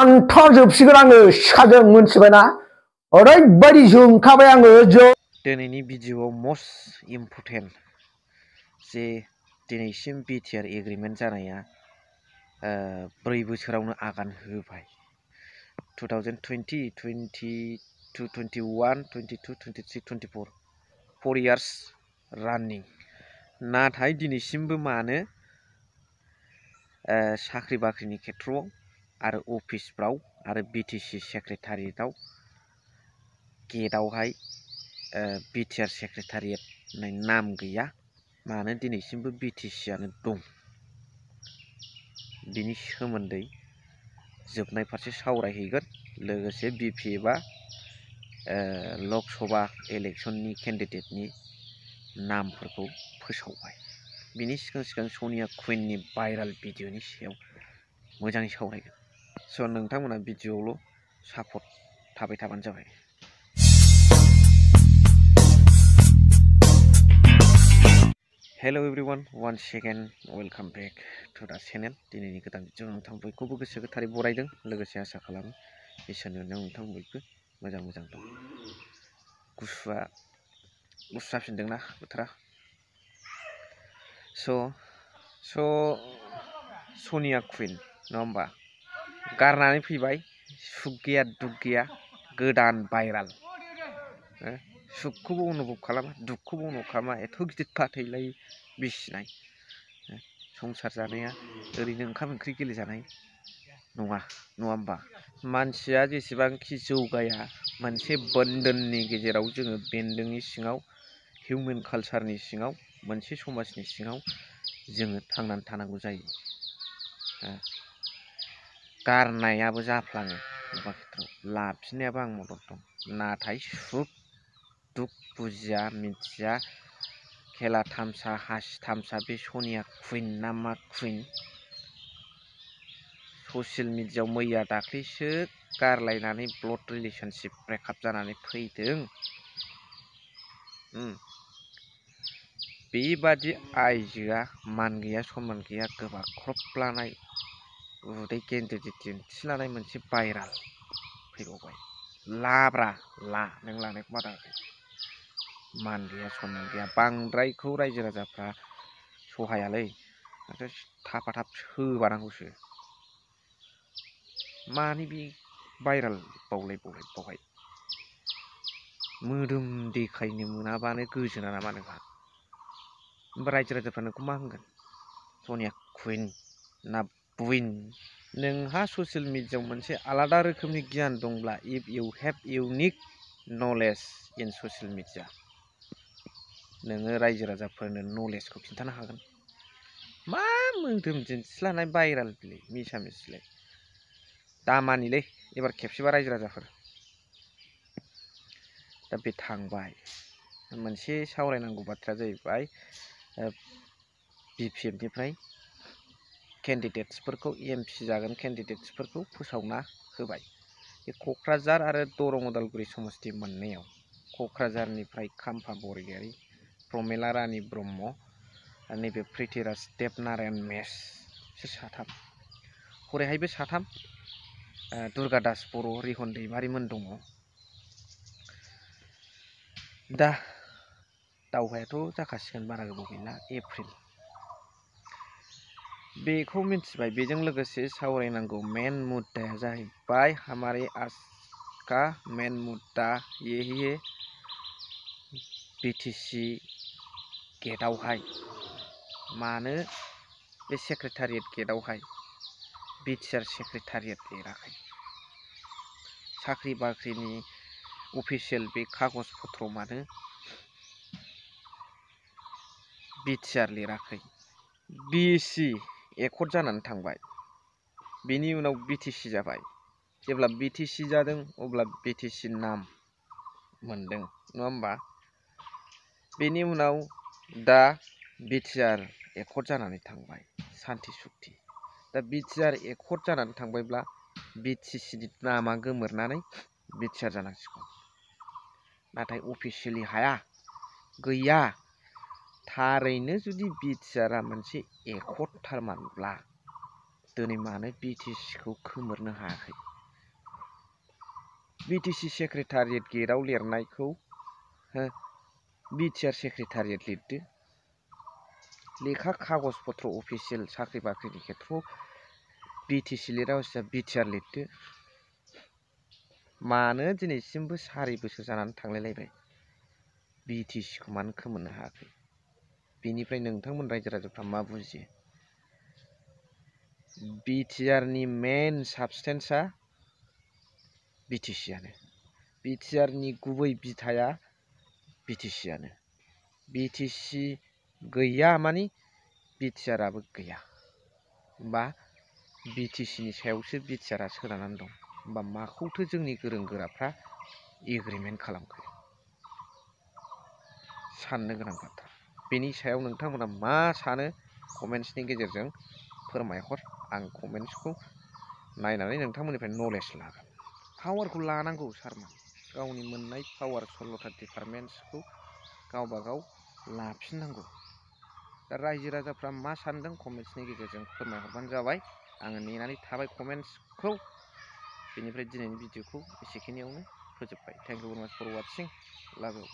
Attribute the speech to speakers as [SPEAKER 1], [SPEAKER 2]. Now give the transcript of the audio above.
[SPEAKER 1] 안터줍시고 आङो सिखाजों मोनथिबायना ओरैबायदि जोंखाबाय आङो
[SPEAKER 2] दिनैनि भिडिअआव मस्ट इम्परटेन्ट जे दिनैसिम बिटिआर एग्रिमेन्ट जानाया 4 बोसोरावनो आगान होबाय 2020, 22, 21, 22, 23, 24 4 years रानिं नाथाय दिनैसिमबो मानो साख्रि बाख्रिनि खेथ्रआव आरो अफिसफ्राव आरो बिटिसि सेक्रेटारियेटआव गेटआवहाय बिटिआर सेक्रेटारियेट होननाय नाम गैया मानो दिनैसिमबो बिटिसिआनो दं बिनि सोमोन्दै जोबनाय फारसे सावरायहैगोन लोगोसे बिपि एबा लकसभा इलेक्शननि केन्डिडेटनि नामफोरखौ फोसावबाय बिनि सिगां सनिया कुइननि भाइराल भिडिअनि सायाव मोजाङै सावरायगोन स' नोंथांमोना भिडिअआवल' सापर्ट थाबाय थाबानो जाबाय hello everyone once again welcome back to the channel दिनैनि गोदान भिडिअ नोंथां बयखौबो गोसो गोथारै बरायदों लोगोसे आसा खालामो इसोरनि अननायाव नोंथां बयबो मोजां दं गुसु जाफिनदोंना बोथोरा सनिया कुइन नङा होमबा गारनानै फैबाय सुख गैया दुख गैया गोदान भाइराल सुखखौबो अनुभब खालामा दुखखौबो अनुभब खालामा एथ' गिदिर फाथैलाय बिसिनाय संसार जानाया ओरैनो ओंखाम ओंख्रि गेलेजानाय नङा होमबा मानसिया जेसेबांखि जौगाया मोनसे बन्धननि गेजेराव जोङो बेन्दोंनि सिङाव हिउमेन कालचारनि सिङाव मोनसे समाजनि सिङाव जोङो थांनानै थानांगौ जायो गारनायाबो जाफ्लाङो बबेबा खेथ्रआव लाफिननायाबो आं मदद दं नाथाय सुख दुख बुजिया मिथिया खेला थामसा हासि थामसा बे सनिया कुइन ना मा कुइन ससियेल मिडियाआव मैया दाख्लैसो गारलायनानै ब्लड रिलेशनशिप ब्रेकआप जानानै फैदों बेबादि आइजोआ मान गैया सनमान गैया गोबाख्रब लानाय उदै गेन्द्रि दिन्थिलानाय मोनसे भाइराल फैबावबाय लाब्रा ला नों लानायखौ बादा होयाखै मान गैया सनमान गैया बांद्रायखौ रायजो राजाफ्रा सहायालै थाफा थाब सोबानांगौसो मानि बे भाइराल बावहाय मोदोम देखायनो मोनाबानो गोजोना नामा नोंहा होमबा रायजो राजाफ्रा नोंखौ मा होनगोन सनिया कुइन ना बुइन नोंहा ससियेल मिडियाआव मोनसे आलादा रोखोमनि गियान दंब्ला if you have unique knowledge in social media नोङो रायजो राजाफोरनो नलेजखौ खिन्थानो हागोन मा मोदोम दिन्थिलानाय भाइराल बिलाय मिसा मिसिलाय दामानिलै एबार खेबसेबा रायजो राजाफोर दा बे थांबाय मोनसे सावरायनांगौ बाथ्राया जाहैबाय बिपिएफनिफ्राय केन्डिडेट्सफोरखौ एमपि जागोन केन्डिडेट्सफोरखौ फोसावना होबाय बे क'क्राझार आरो दरं उदालगुरि समस्ति मोननैयाव क'क्राझारनिफ्राय खाम्फा बरगयारि प्रमेला रानि ब्रह्म नैबे प्रिथिराज देबनारायण मेस बिसोर साथाम हरैहायबो साथाम दुर्गा दास बर' रिहन दैमारिमोन दङ दा दावहायाथ' जाखासिगोन बारा गोबाव गैला एप्रिल बेखौ मिथिबाय बेजों लोगोसे सावरायनांगौ मेन मुद्दाया जाहैबाय हमारे आज का मेन मुद्दा ये बिटिसि गेटआवहाय मानो बे सेक्रेटारियेट गेटआवहाय बिटिआर सेक्रेटारियेट लिराखै साख्रि बाख्रिनि अफिसियेल बे कागज पत्र मानो बिटिआर लिराखै बिएसि एकर्ड जानानै थांबाय बेनि उनाव बिटिसि जाबाय जेब्ला बिटिसि जादों अब्ला बिटिसि नाम मोनदों नङा होमबा बेनि उनाव दा बिटिआर एकर्ड जानानै थांबाय सान्ति सुक्ति दा बिटिआर एकर्ड जानानै थांबायब्ला बिटिसिनि नामा गोमोरनानै बिटिआर जानांसिगौ नाथाय अफिसियेलि हाया गैया थारैनो जुदि बिटिआरआ मोनसे एकर्ड थारमानब्ला दिनै मानो बिटिसिखौ खोमोरनो हायाखै? बिटिसि सेक्रेटारियेट गेटआव लिरनायखौ बिटिआर सेक्रेटारियेट लिरदो। लेखा कागज पत्र अफिसियेल साख्रि बाख्रिनि खेथ्रआव बिटिसि लिरालासिनो बिटिआर लिरदो। मानो दिनैसिमबो 4 बोसोर जानानै थांलायलायबाय बिटिसिखौ मानो खोमोरनो हायाखै? बेनिफ्राय नोंथांमोन रायजो राजाफ्रा मा बुजियो? बिटिआरनि मेन साबस्टेन्सआ बिटिसिआनो। बिटिआरनि गुबै बिथाया बिटिसिआनो। बिटिसि गैया मानि बिटिआरआबो गैया। बा बिटिसिनि सायावसो बिटिआरआ सोनारनानै दं। होमबा माखौथो जोंनि गोरों गोराफ्रा एग्रिमेन्ट खालामखो? साननो गोनां बाथ्रा। बेनि सायाव नोंथांमोना मा सानो कमेन्ट्सनि गेजेरजों फोरमायहर। आं कमेन्ट्सखौ नायनानै नोंथांमोननिफ्राय नलेज लागोन। पावारखौ लानांगौ सारमोन। गावनि मोननाय पावार 16था डिपार्टमेन्ट्सखौ गावबा गाव लाफिननांगौ। दा रायजो राजाफ्रा मा सानदों कमेन्ट्सनि गेजेरजों फोरमायहरबानो जाबाय। आङो नेनानै थाबाय कमेन्ट्सखौ। बेनिफ्राय दिनैनि भिडिअखौ एसेखिनियावनो फोजोबबाय। थेंक इउ भेरि माच फर वाचिं। लाभ इउ।